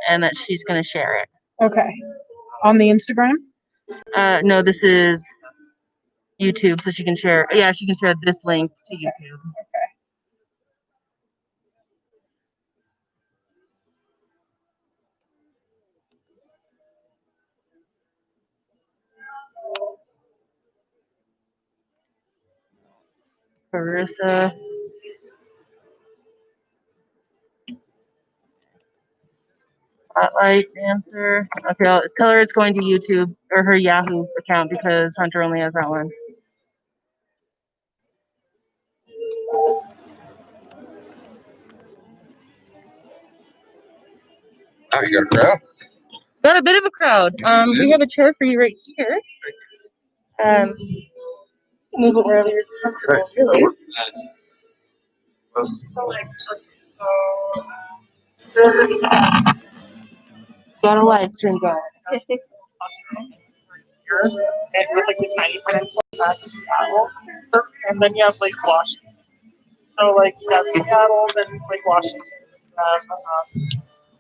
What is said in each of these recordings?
and that she's going to share it. Okay. On the Instagram? No, this is YouTube, so she can share. Yeah, she can share this link to YouTube. Okay. Carissa. Spotlight dancer. Okay, I'll tell her it's going to YouTube or her Yahoo account because Hunter only has that one. Oh, you got a crowd? Got a bit of a crowd. We have a chair for you right here. Move it wherever you're comfortable. Really. Got a live stream going. And with like the tiny prints, that's Seattle. And then you have Lake Washington. So like you got Seattle, then Lake Washington,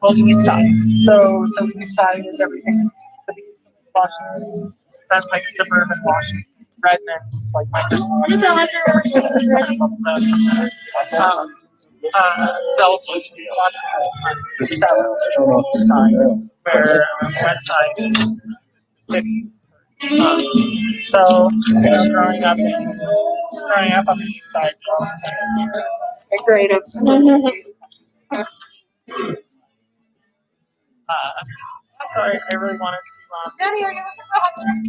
well, the east side. So the east side is everything. The east of Washington, that's like suburban Washington. Redmond's like my Belleville, Washington, south side, where west side is city. So growing up on the east side, creative. Sorry, I really wanted to.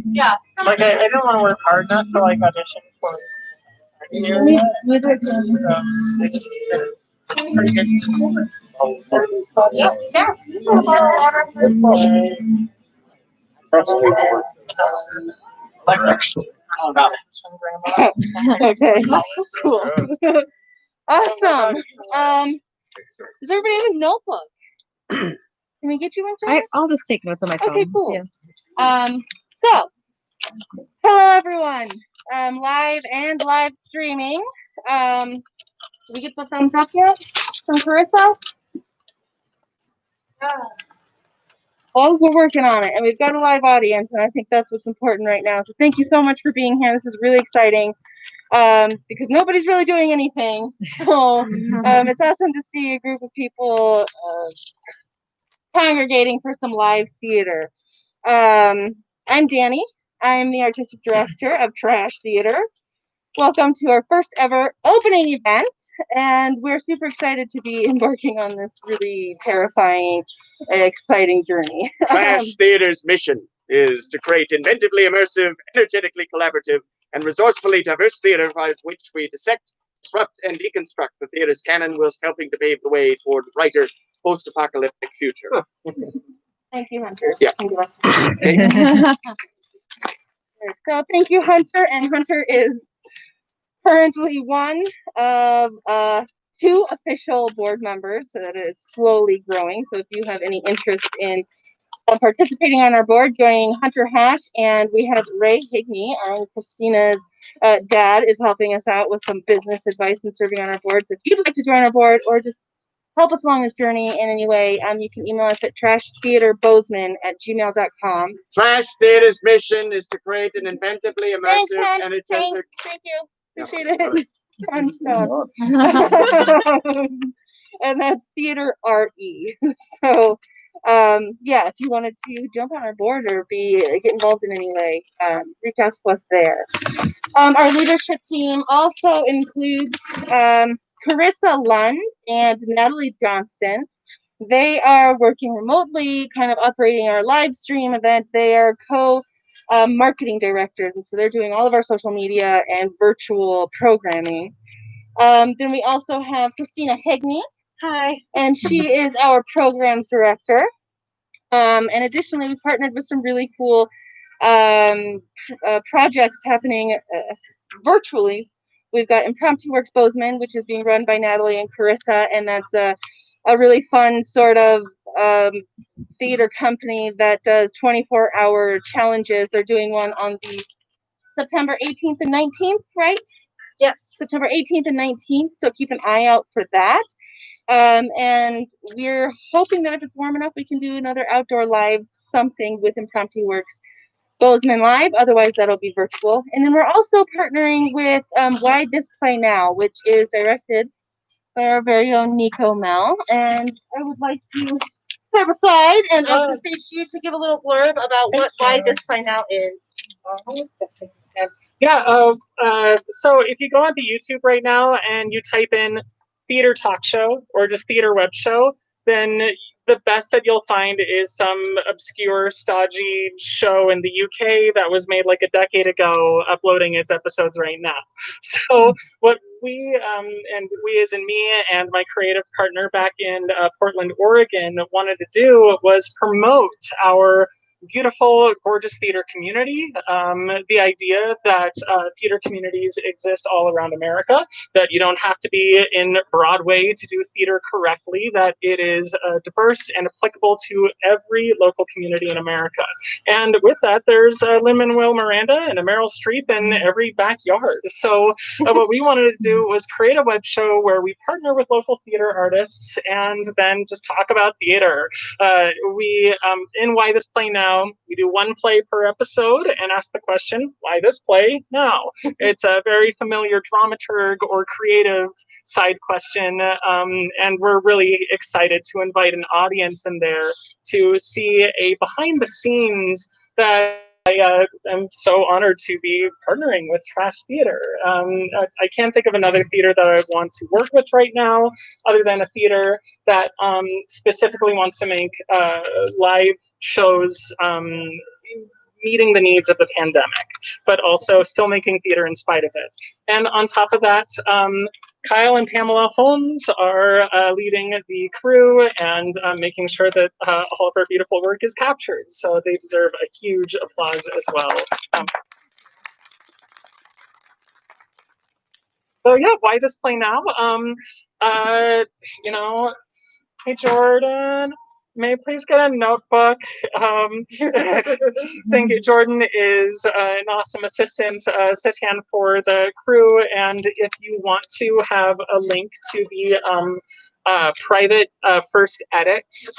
Yeah. Like I didn't want to work hard enough to like audition for this area. It's pretty good school. Yeah. Okay, cool. Awesome. Does everybody have a notebook? Can we get you one? I'll just take notes on my phone. Okay, cool. Yeah. So, hello everyone. Live and live streaming. Did we get the thumbs up yet from Carissa? Well, we're working on it, and we've got a live audience, and I think that's what's important right now. So thank you so much for being here. This is really exciting because nobody's really doing anything. So it's awesome to see a group of people congregating for some live theater. I'm Danny. I'm the artistic director of Trash Theater. Welcome to our first ever opening event, and we're super excited to be embarking on this really terrifying, exciting journey. Trash Theater's mission is to create inventively immersive, energetically collaborative, and resourcefully diverse theater by which we dissect, disrupt, and deconstruct the theater's canon whilst helping to pave the way toward a brighter, post-apocalyptic future. Thank you, Hunter. Yeah. Thank you. So thank you, Hunter, and Hunter is currently one of two official board members, so that it's slowly growing. So if you have any interest in participating on our board, join Hunter Hash, and we have Ray Higney, our own Christina's dad, is helping us out with some business advice and serving on our board. So if you'd like to join our board or just help us along this journey in any way, you can email us at trashtheaterbozeman@gmail.com. Trash Theater's mission is to create an inventively immersive, energetic... Thank you. Appreciate it. Fun stuff. And that's Theater RE. So, yeah, if you wanted to jump on our board or get involved in any way, reach out to us there. Our leadership team also includes Carissa Lund and Natalie Johnston. They are working remotely, kind of operating our live stream event. They are marketing directors, and so they're doing all of our social media and virtual programming. Then we also have Christina Higney. Hi. And she is our programs director. And additionally, we partnered with some really cool projects happening virtually. We've got Impromptu Works Bozeman, which is being run by Natalie and Carissa, and that's a really fun sort of theater company that does 24-hour challenges. They're doing one on the September 18th and 19th, right? Yes, September 18th and 19th, so keep an eye out for that. And we're hoping that if it's warm enough, we can do another outdoor live something with Impromptu Works Bozeman Live. Otherwise, that'll be virtual. And then we're also partnering with Why This Play Now, which is directed by our very own Nico Mel. And I would like to step aside and open the stage to you to give a little blurb about what Why This Play Now is. Yeah, so if you go onto YouTube right now and you type in theater talk show or just theater web show, then the best that you'll find is some obscure, stodgy show in the UK that was made like a decade ago, uploading its episodes right now. So what we, and we as in me and my creative partner back in Portland, Oregon, wanted to do was promote our beautiful, gorgeous theater community. The idea that theater communities exist all around America, that you don't have to be in Broadway to do theater correctly, that it is diverse and applicable to every local community in America. And with that, there's Lin-Manuel Miranda and a Meryl Streep in every backyard. So what we wanted to do was create a web show where we partner with local theater artists and then just talk about theater. In Why This Play Now, we do one play per episode and ask the question, why this play now? It's a very familiar dramaturg or creative side question, and we're really excited to invite an audience in there to see a behind the scenes that I am so honored to be partnering with Trash Theater. I can't think of another theater that I want to work with right now, other than a theater that specifically wants to make live shows meeting the needs of the pandemic, but also still making theater in spite of it. And on top of that, Kyle and Pamela Holmes are leading the crew and making sure that all of our beautiful work is captured. So they deserve a huge applause as well. So yeah, why this play now? You know, hey Jordan, may I please get a notebook? Thank you. Jordan is an awesome assistant, sit-hand for the crew, and if you want to have a link to the private first edits,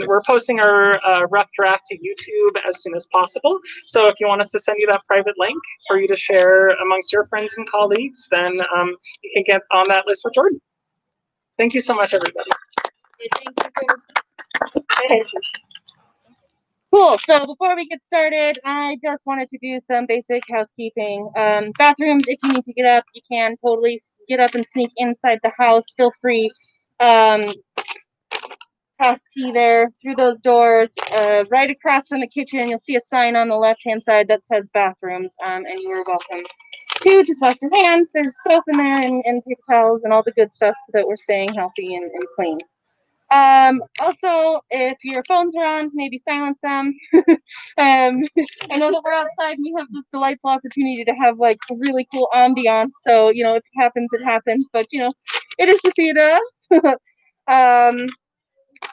we're posting our rough draft to YouTube as soon as possible. So if you want us to send you that private link for you to share amongst your friends and colleagues, then you can get on that list with Jordan. Thank you so much, everybody. Cool. So before we get started, I just wanted to do some basic housekeeping. Bathrooms, if you need to get up, you can totally get up and sneak inside the house. Feel free. Past tea there, through those doors, right across from the kitchen, you'll see a sign on the left-hand side that says bathrooms, and you are welcome to just wash your hands. There's soap in there and paper towels and all the good stuff so that we're staying healthy and clean. Also, if your phones are on, maybe silence them. I know that we're outside and we have this delightful opportunity to have like a really cool ambiance. So, you know, if it happens, it happens. But, you know, it is the theater.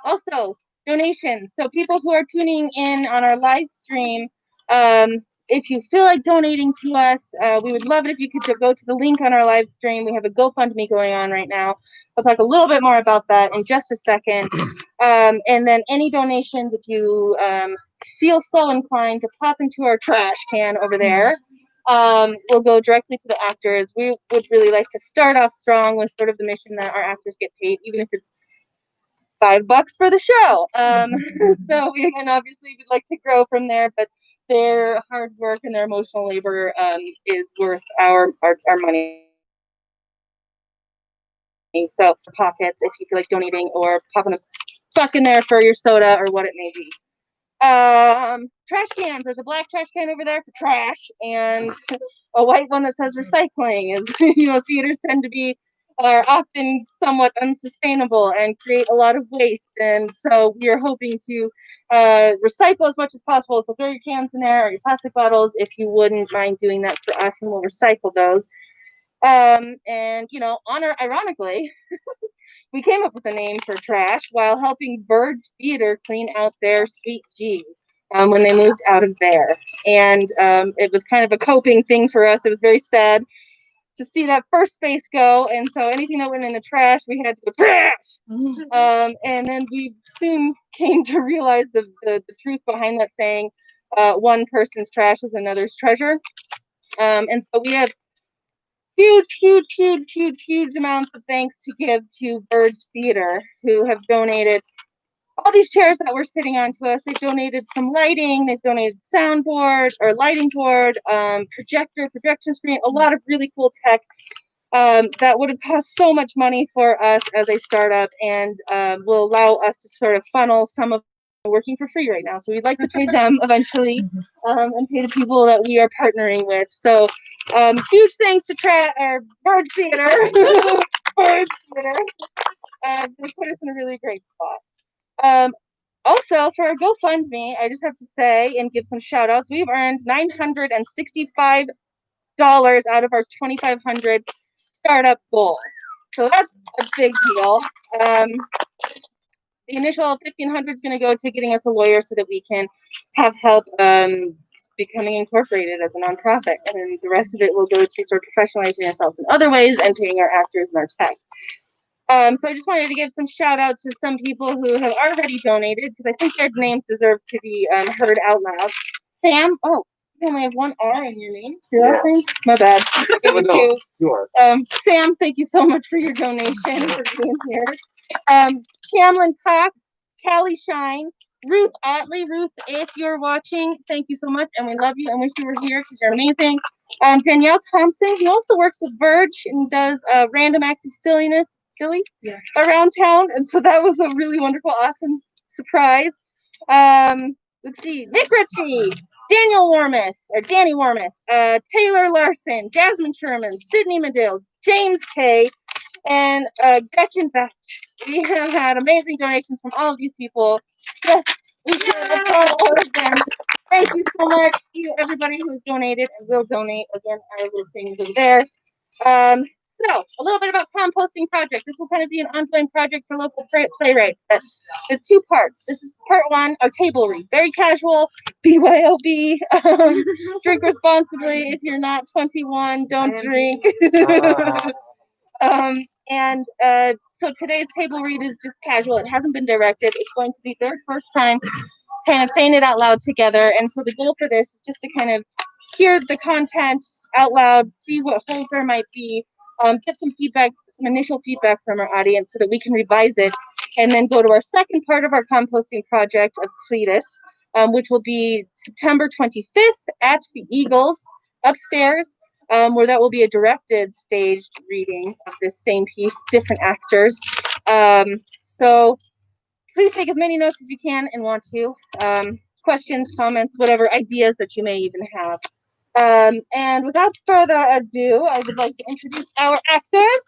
Also, donations. So people who are tuning in on our live stream, if you feel like donating to us, we would love it if you could go to the link on our live stream. We have a GoFundMe going on right now. I'll talk a little bit more about that in just a second. And then any donations, if you feel so inclined to pop into our trash can over there, will go directly to the actors. We would really like to start off strong with sort of the mission that our actors get paid, even if it's $5 for the show. So we can obviously would like to grow from there, but their hard work and their emotional labor is worth our money. So pockets, if you feel like donating or popping a buck in there for your soda or what it may be. Trash cans. There's a black trash can over there for trash, and a white one that says recycling. Is you know, theaters tend to be are often somewhat unsustainable and create a lot of waste, and so we are hoping to recycle as much as possible. So throw your cans in there or your plastic bottles if you wouldn't mind doing that for us, and we'll recycle those. And you know, ironically, we came up with a name for trash while helping Verge Theater clean out their Sweet G when they moved out of there. And it was kind of a coping thing for us. It was very sad to see that first space go, and so anything that went in the trash, we had to go trash. And then we soon came to realize the truth behind that saying, one person's trash is another's treasure. And so we have huge amounts of thanks to give to Verge Theater, who have donated all these chairs that we're sitting on to us. They've donated some lighting, they've donated soundboard or lighting board, projector, projection screen, a lot of really cool tech that would have cost so much money for us as a startup, and will allow us to sort of funnel some of them working for free right now. So we'd like to pay them eventually, and pay the people that we are partnering with. So huge thanks to Bird Theater. Bird Theater. They put us in a really great spot. Also, for our GoFundMe, I just have to say and give some shout outs. We've earned $965 out of our $2,500 startup goal. So that's a big deal. The initial $1,500 is going to go to getting us a lawyer so that we can have help becoming incorporated as a nonprofit. And the rest of it will go to sort of professionalizing ourselves in other ways and paying our actors and our tech. So I just wanted to give some shout out to some people who have already donated, because I think their names deserve to be heard out loud. Sam, oh, you only have one R in your name. Your last name? My bad. No, you are. Sam, thank you so much for your donation, for being here. Camlin Cox, Callie Shine, Ruth Otley. Ruth, if you're watching, thank you so much, and we love you and wish you were here because you're amazing. Danielle Thompson, who also works with Verge and does random acts of silly around town, and so that was a really wonderful, awesome surprise. Let's see, Nick Ritchie, Danny Warmith, Taylor Larson, Jasmine Sherman, Sydney Medill, James K, and Gretchen Batch. We have had amazing donations from all of these people. Yes, we should have done all of them. Thank you so much to everybody who's donated and will donate. Again, our little things are there. So, a little bit about Composting Project. This will kind of be an ongoing project for local playwrights. There's two parts. This is part one, our table read. Very casual, BYOB. Drink responsibly. If you're not 21, don't drink. So today's table read is just casual. It hasn't been directed. It's going to be their first time kind of saying it out loud together. And so the goal for this is just to kind of hear the content out loud, see what holes there might be, get some feedback, some initial feedback from our audience so that we can revise it, and then go to our second part of our composting project of Cletus, which will be September 25th at the Eagles upstairs, where that will be a directed staged reading of this same piece, different actors. So please take as many notes as you can and want to. Questions, comments, whatever ideas that you may even have. And without further ado, I would like to introduce our actors.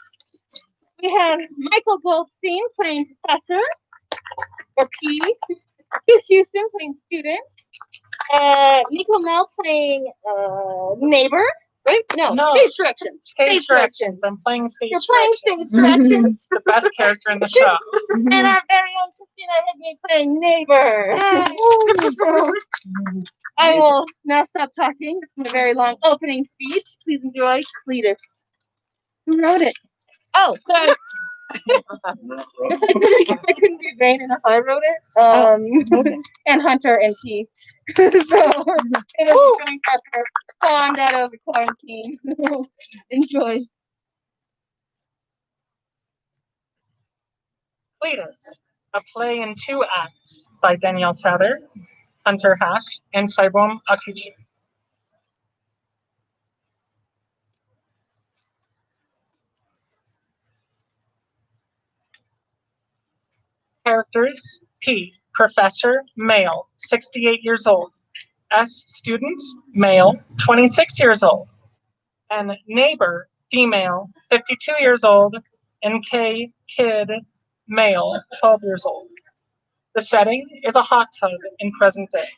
We have Michael Goldstein playing Professor, or P. Keith Houston playing Student. Nico Mel playing Neighbor. Right? No, Stage Directions. Stage directions. I'm playing stage You're playing directions. Stage Directions. The best character in the show. And our very own Christina Higby playing Neighbor. I will now stop talking. This is a very long opening speech. Please enjoy Cletus. Who wrote it? Oh, sorry. I couldn't be vain enough. I wrote it. And Hunter and T. So it was a joint effort spawned out of the quarantine. Enjoy. Cletus, a play in 2 acts by Danielle Sather, Hunter Hash, and Saibom Akichi. Characters: P, professor, male, 68 years old. S, student, male, 26 years old. And neighbor, female, 52 years old. And K, kid, male, 12 years old. The setting is a hot tub in present day.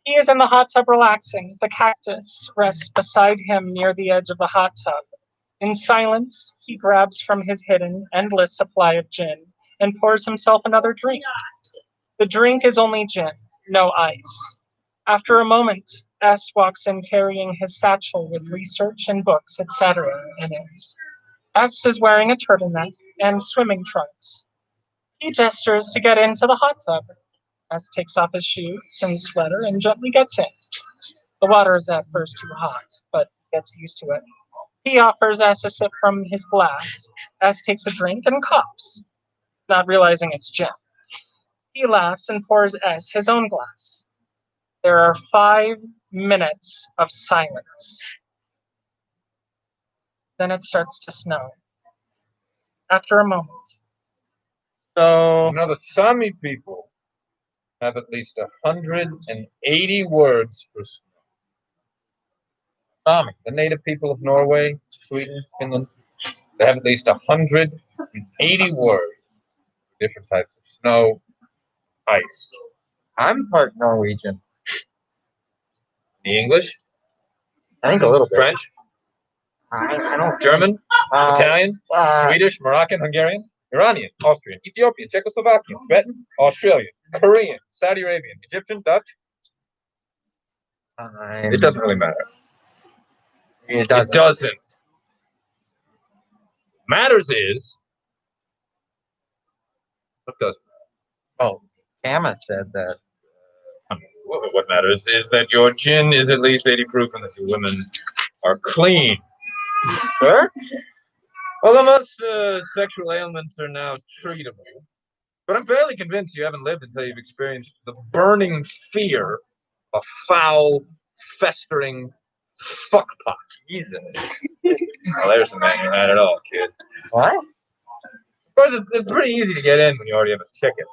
He is in the hot tub relaxing. The cactus rests beside him near the edge of the hot tub. In silence, he grabs from his hidden, endless supply of gin and pours himself another drink. The drink is only gin, no ice. After a moment, S walks in carrying his satchel with research and books, etc. in it. S is wearing a turtleneck and swimming trunks. He gestures to get into the hot tub. S takes off his shoes and sweater and gently gets in. The water is at first too hot, but gets used to it. He offers S a sip from his glass. S takes a drink and coughs, not realizing it's gin. He laughs and pours S his own glass. There are 5 minutes of silence. Then it starts to snow. After a moment, So, The Sami people have at least 180 words for snow. Sami, the native people of Norway, Sweden, Finland, they have at least 180 words for different types of snow, ice. I'm part Norwegian. The English, I think a little bit. French, I don't. German, Uh, Italian, Swedish, Moroccan, Hungarian, Iranian, Austrian, Ethiopian, Czechoslovakian, Tibetan, Australian, Korean, Saudi Arabian, Egyptian, Dutch. It doesn't really matter. It It doesn't. doesn't. Matters is what does Oh, Kama said that. what matters is that your gin is at least 80 proof and that your women are clean. Sir? Although most sexual ailments are now treatable, but I'm fairly convinced you haven't lived until you've experienced the burning fear of foul, festering fuckpot. Jesus. Well, there's the man you had it all, kid. What? Of course, it's pretty easy to get in when you already have a ticket.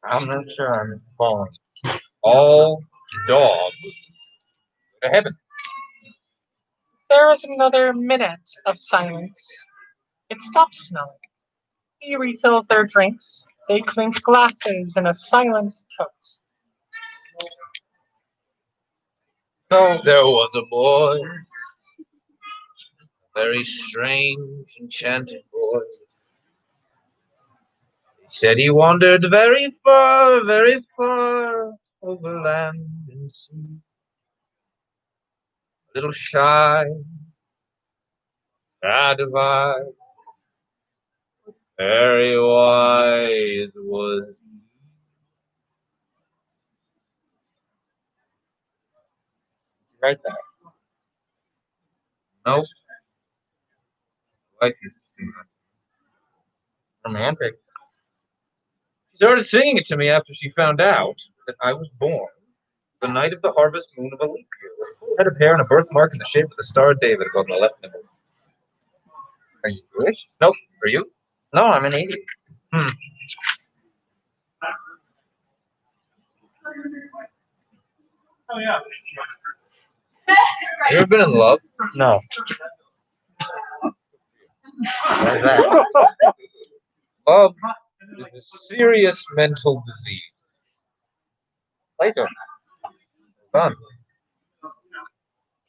I'm not sure I'm following. All dogs go to heaven. there is another minute of silence. It stops snowing. He refills their drinks. They clink glasses in a silent toast. So, There was a boy, a very strange, enchanted boy. He said he wandered very far over land and sea. A little shy, sad of eye, very wise was he. right there. Nope. Like it. Romantic. She started singing it to me after she found out that I was born the night of the harvest moon of a leap year, with a full head of hair and a birthmark in the shape of the Star of David above my left nipple. Are you Jewish? Nope. Are you? No, I'm an atheist. Oh yeah. You ever been in love? No. What is that? Love is a serious mental disease. Laser. Fun.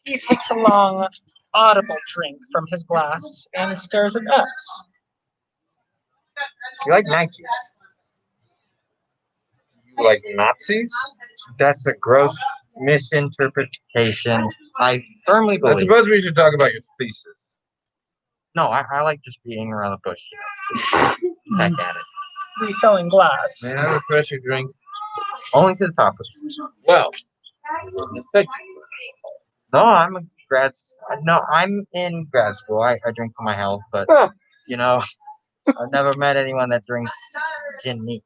He takes a long, audible drink from his glass and stares at us. You like Nike? You like Nazis? That's a gross misinterpretation. I firmly I believe. suppose we should talk about your thesis. No, I like just beating around the bush. Heck at it. Refilling glass. May I refresh your drink? Only to the topics. Well, thank you. No, I'm a No, I'm in grad school. I drink for my health, but Huh. you know, I've never met anyone that drinks gin neat.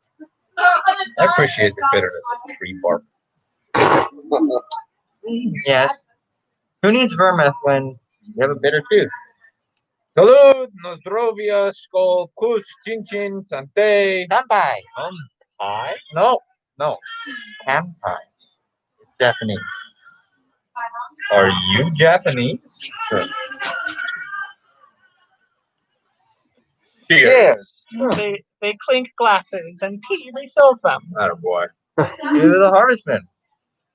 I appreciate the bitterness of tree bark. Yes. Who needs vermouth when you have a bitter tooth? Salud, Nozdrovia, Skol, Kus, Chin Chin, Sante. Kanpai. Pie? No. Kanpai. It's Japanese. Are you Japanese? Sure. Cheers. They clink glasses and P refills them. Attaboy. You're the harvestman.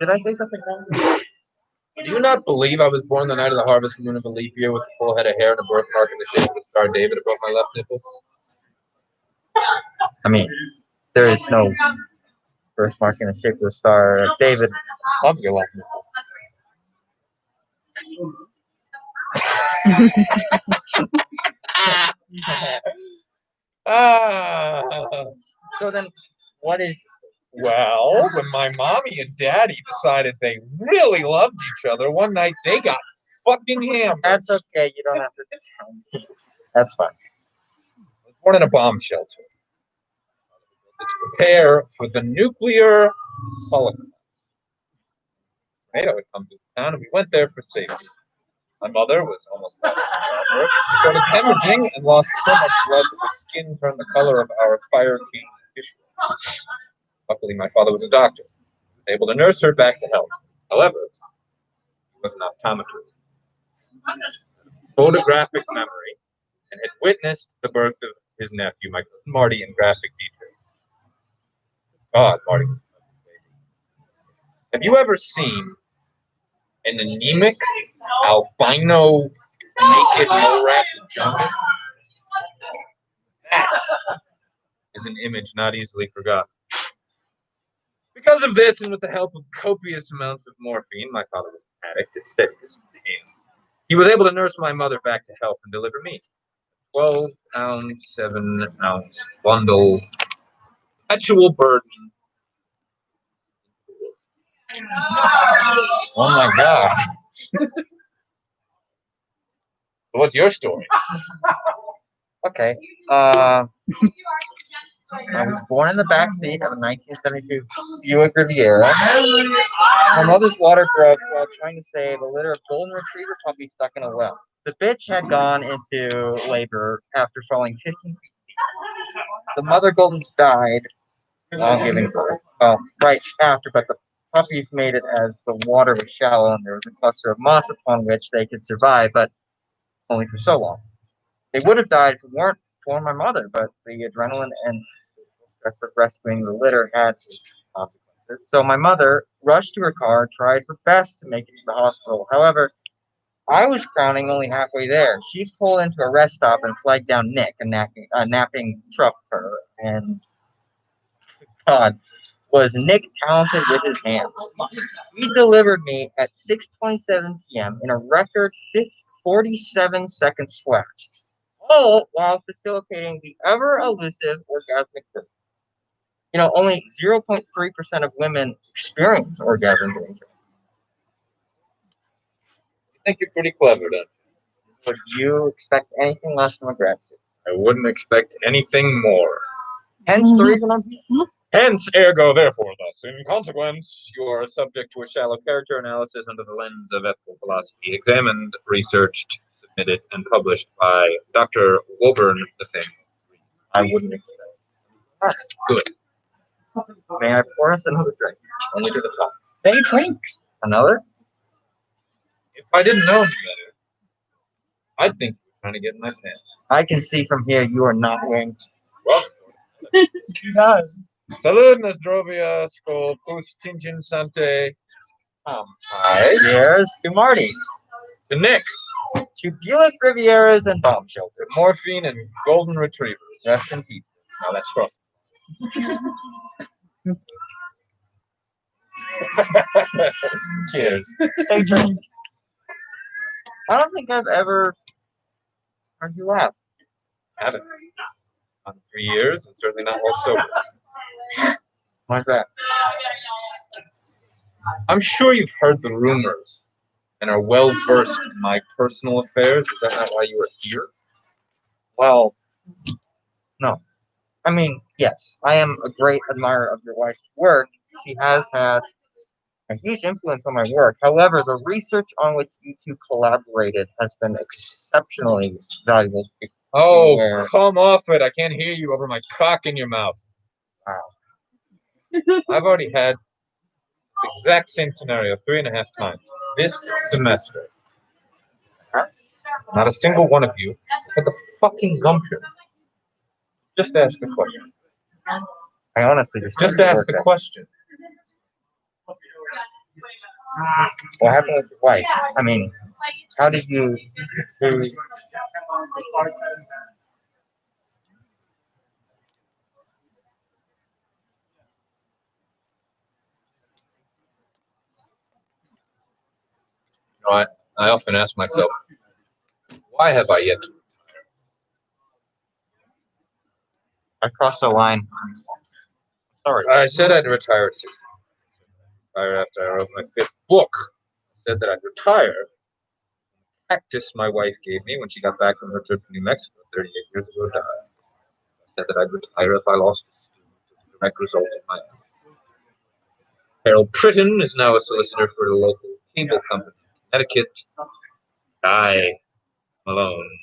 Did I say something wrong? Do you not believe I was born the night of the harvest moon of a leap year with a full head of hair and a birthmark in the shape of the Star of David above my left nipple? I mean, there is no birthmark in the shape of the Star of David above your left nipple. Ah. So then, what is? Well, when my mommy and daddy decided they really loved each other, one night they got fucking hammered. That's okay. You don't have to tell me. That's fine. I was born in a bomb shelter. To prepare for the nuclear holocaust. NATO had come to town, and we went there for safety. My mother was almost about to give birth. She started hemorrhaging and lost so much blood that the skin turned the color of our fire king fish. Luckily, my father was a doctor, able to nurse her back to health. However, he was an optometrist. Photographic memory, and had witnessed the birth of his nephew, my cousin Marty, in graphic detail. God, Marty. Have you ever seen an anemic, albino, naked mole rat with jaundice? That is an image not easily forgotten. Because of this, and with the help of copious amounts of morphine, my father was an addict at steadiness in hand. He was able to nurse my mother back to health and deliver me. 12-pound, 7-ounce bundle, perpetual burden. Oh my God. So what's your story? Okay. I was born in the backseat of a 1972 Buick Riviera. My mother's water broke while trying to save a litter of golden retriever puppies stuck in a well. The bitch had gone into labor after falling 15 feet. The mother golden died while giving birth. Well, right after, but the puppies made it as the water was shallow and there was a cluster of moss upon which they could survive, but only for so long. They would have died if it weren't for my mother, but the adrenaline and stress of rescuing the litter had its consequences. So my mother rushed to her car, tried her best to make it to the hospital. However, I was crowning only halfway there. She pulled into a rest stop and flagged down Nick, a napping trucker. And God, was Nick talented with his hands. He delivered me at 6:27 p.m. in a record 47 seconds flat, all while facilitating the ever elusive orgasmic birth. You know, only 0.3% of women experience orgasm during training. I think you're pretty clever, then. Would you expect anything less from a grad student? I wouldn't expect anything more. Hence the reason I'm Hence, ergo, therefore, thus. In consequence, you are subject to a shallow character analysis under the lens of ethical philosophy, examined, researched, submitted, and published by Dr. Woburn the Thing. I wouldn't expect. That's Good. May I pour us another drink? Only to the top. They drink. Another? If I didn't know any better, I'd think you were trying to get in my pants. I can see from here you are not wearing. Well, He does. salud, Nasdrovia, skol, plus, cincin, sante. Hi. Cheers to Marty, To Nick, to Buick Rivieras and bomb shelter. morphine and golden retrievers. Rest in peace. Now that's cross. Cheers. I don't think I've ever heard you laugh. Haven't. Not in 3 years, and certainly not while sober. Why's that? I'm sure you've heard the rumors and are well versed in my personal affairs. Is that not why you are here? Well, no. I mean, yes, I am a great admirer of your wife's work. She has had a huge influence on my work. However, the research on which you two collaborated has been exceptionally valuable. Oh, Where- come off it. I can't hear you over my cock in your mouth. Wow. I've already had the exact same scenario 3.5 times this semester. Not a single one of you had the fucking gumption. Just ask the question. I honestly Just ask the question. What happened with your wife? I mean, how did you? You know, I often ask myself, why have I yet to? I crossed the line. Sorry. I said I'd retire at 60. Retire after I wrote my 5th book. I said that I'd retire. Practice my wife gave me when she got back from her trip to New Mexico 38 years ago died. I said that I'd retire if I lost a student as a direct result of my action. Harold Pritton is now a solicitor for the local cable company in Connecticut. I, Malone,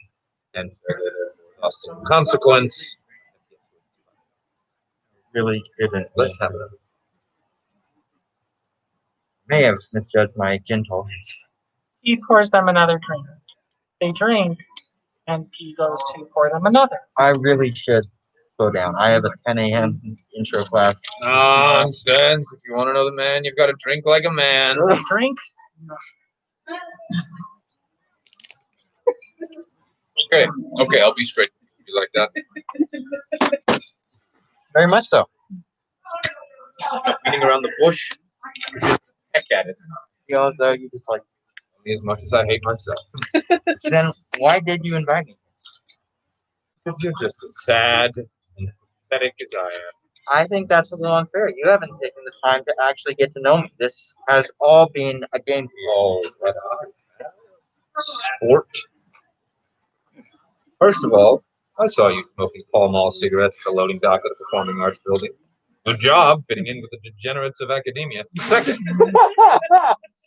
and lost in consequence. Really didn't. Let's have it. May have misjudged my gentleness. He pours them another drink. They drink, and P goes to pour them another. I really should slow down. I have a 10 a.m. intro class. Nonsense. If you want to know the man, you've got to drink like a man. They drink. Okay, I'll be straight. You like that? Very much so. Beating around the bush, just heck at it. Feel as though you just like. As much as I hate myself. Then why did you invite me? Because you're just as sad and pathetic as I am. I think that's a little unfair. You haven't taken the time to actually get to know me. This has all been a game for you. Oh, but sport. First of all, I saw you smoking Pall Mall cigarettes at the loading dock of the Performing Arts Building. Good job fitting in with the degenerates of academia. Second,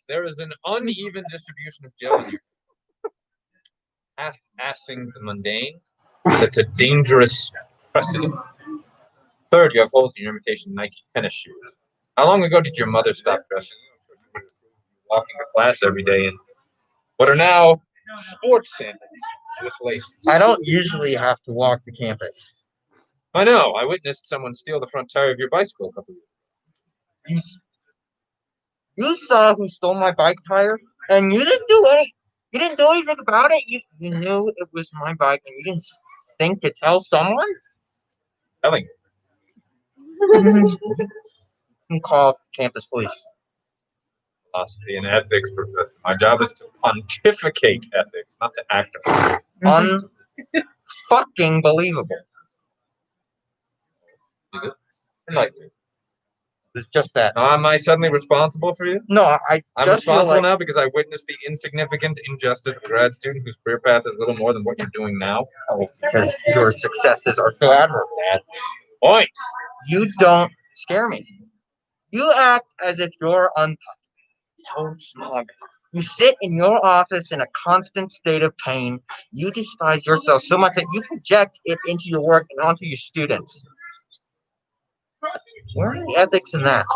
there is an uneven distribution of gel in your half-assing the mundane. That's a dangerous precedent. Third, you have holes in your imitation Nike tennis shoes. How long ago did your mother stop dressing you? Walking to class every day in what are now sports sandals with laces. I don't usually have to walk to campus. I know. I witnessed someone steal the front tire of your bicycle a couple years ago. You saw who stole my bike tire, and you didn't do it. You didn't do anything about it. You knew it was my bike, and you didn't think to tell someone. Telling You can call campus police. philosophy and ethics professor. My job is to pontificate ethics, not to act on it. Unfucking believable. Is it? Unlikely. It's just that. Am I suddenly responsible for you? No, I'm just feel responsible like now because I witnessed the insignificant injustice of a grad student whose career path is little more than what you're doing now. because your successes are so admirable. Point. You don't scare me. You act as if you're untouched. So smug. You sit in your office in a constant state of pain. You despise yourself so much that you project it into your work and onto your students. Where are the ethics in that?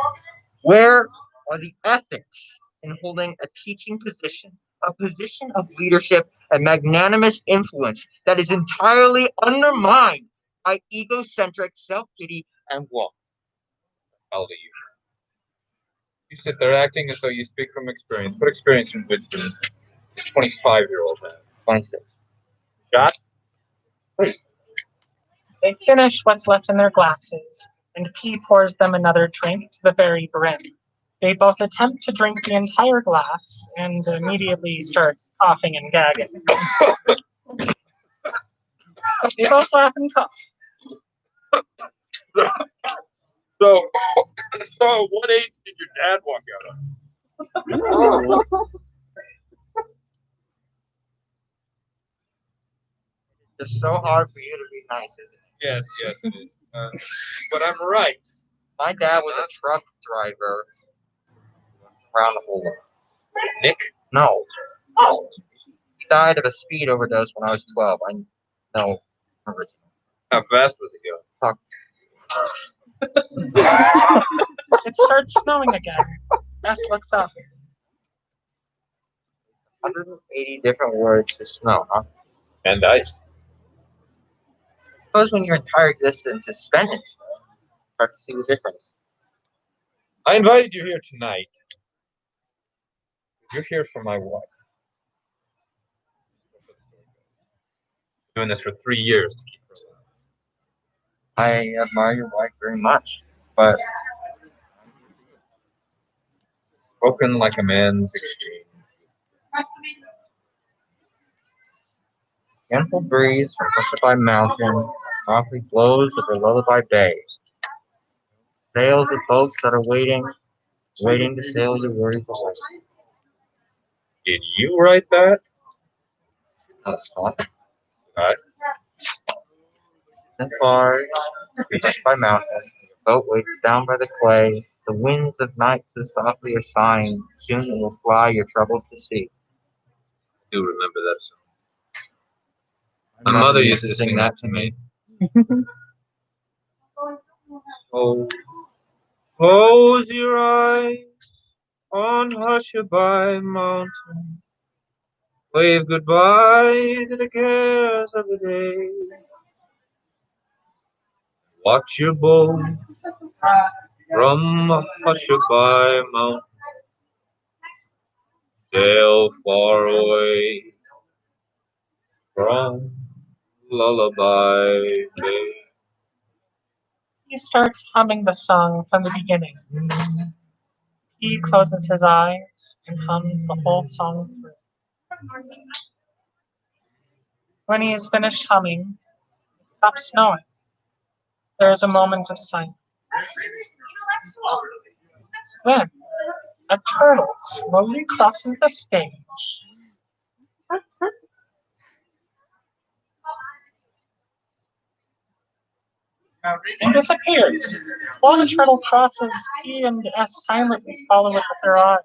Where are the ethics in holding a teaching position, a position of leadership and magnanimous influence that is entirely undermined by egocentric self-pity and woe? How old are you? You sit there acting as though you speak from experience. What experience and wisdom? 25-year-old man. 26. Shot? They finish what's left in their glasses, and P pours them another drink to the very brim. They both attempt to drink the entire glass and immediately start coughing and gagging. They both laugh and cough. So, what age did your dad walk out on? It's so hard for you to be nice, isn't it? Yes, it is. But I'm right. My dad was a truck driver around the whole world. Nick? No. He died of a speed overdose when I was 12. I know. How fast was he going? It starts snowing again. Bess looks up. 180 different words to snow, huh? And ice. I suppose when your entire existence is spent in snow, you start to see the difference. I invited you here tonight. You're here for my wife. Doing this for 3 years to keep her alive. I admire your wife very much, but Spoken like a man's exchange. Gentle breeze from Hushabye Mountain softly blows over Lullaby Bay. Sails of boats that are waiting to sail your worries away. Did you write that? That's soft. Right. And far, Hushabye Mountain, your boat waits down by the quay. The winds of night so softly are sighing. Soon it will fly your troubles to sea. I do remember that song. My mother used to sing that to me. Oh, close your eyes on Hushabye Mountain. Wave goodbye to the cares of the day. Watch your boat from Hushabye Mountain sail far away from Lullaby Bay. He starts humming the song from the beginning. He closes his eyes and hums the whole song through. When he is finished humming, it stops snowing. There is a moment of silence. Then, a turtle slowly crosses the stage and disappears. While the turtle crosses, he and S silently follow it with their eyes.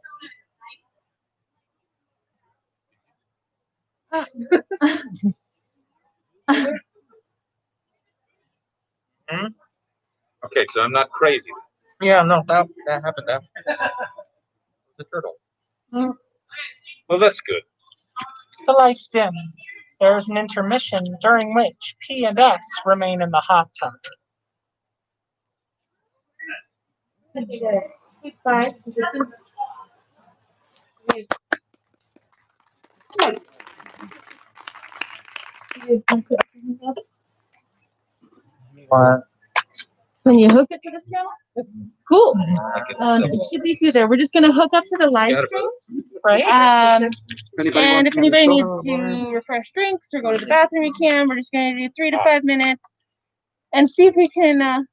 Okay, so I'm not crazy. Yeah, no, that happened after the turtle. Well, that's good. The lights dim. There is an intermission during which P and S remain in the hot tub. What? Can you hook it to this channel? Cool. It should be through there. We're just gonna hook up to the live stream, Right? And wants if anybody another needs to refresh drinks or go to the bathroom, you can. We're just going to do 3 to 5 minutes and see if we can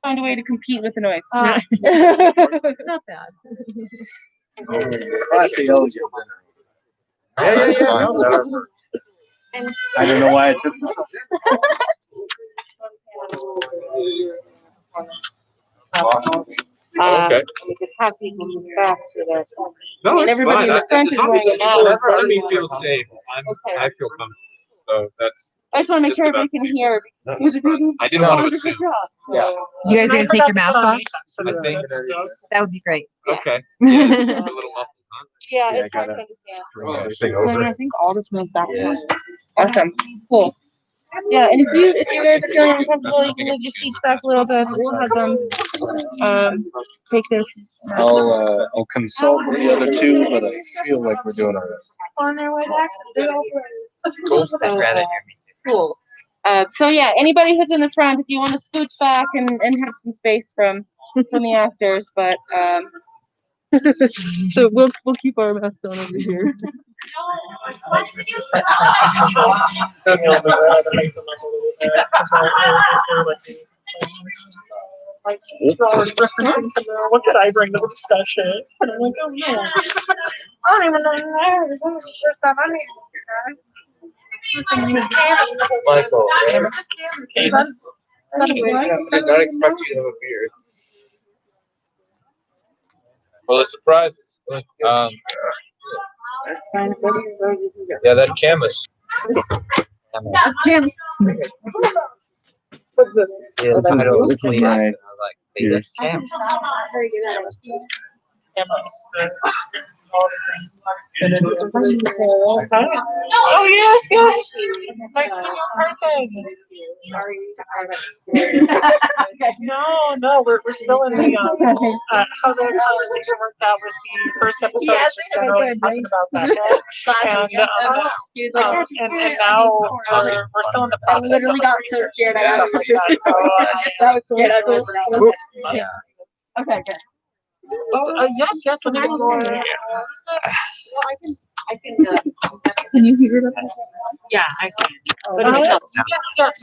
find a way to compete with the noise. not bad. Yeah. I don't know why I took this. Okay. We could have people move back so that No, and it's everybody fine. in the front is wearing a mask. Whatever let me feel safe. Okay. I feel comfortable. So that's. I just want to make Just sure about everybody can hear. I didn't want to assume. Yeah. You guys gonna take your mask off? I think. That would be great. Okay. Yeah, it's a little muffled, huh? Yeah, Yeah, it's hard to understand. I I think all this moves back. Awesome. Cool. Yeah, and if you guys are feeling uncomfortable, you can move your seats back a little bit. We'll have them take their. I'll consult the other two, but I feel like we're doing all right. On their way back. Cool. I'd rather hear me. Cool. So yeah, anybody who's in the front, if you want to scooch back and have some space from the actors, but so we'll keep our masks on over here. Like, referencing to what could I bring to the discussion? And I'm like, oh no. I don't even know who this is the first time I meet this guy. I was thinking he was Camus the whole time. Michael. Camus. I did not expect you to have a beard. Well, the surprises. Yeah, that canvas. Camus. What's this? Yeah, Oh, that's I this is my Cletus Preshow. Oh yes. Nice to meet you in person. No, we're still in the how the conversation worked out was the first episode was just generally talking about that. And now we're still in the process of research and stuff like that. So That was cool. yeah, that was Okay, good. Yes. Let me get more. Can you hear us? Yeah, I can. Oh, Let me yeah. Yes.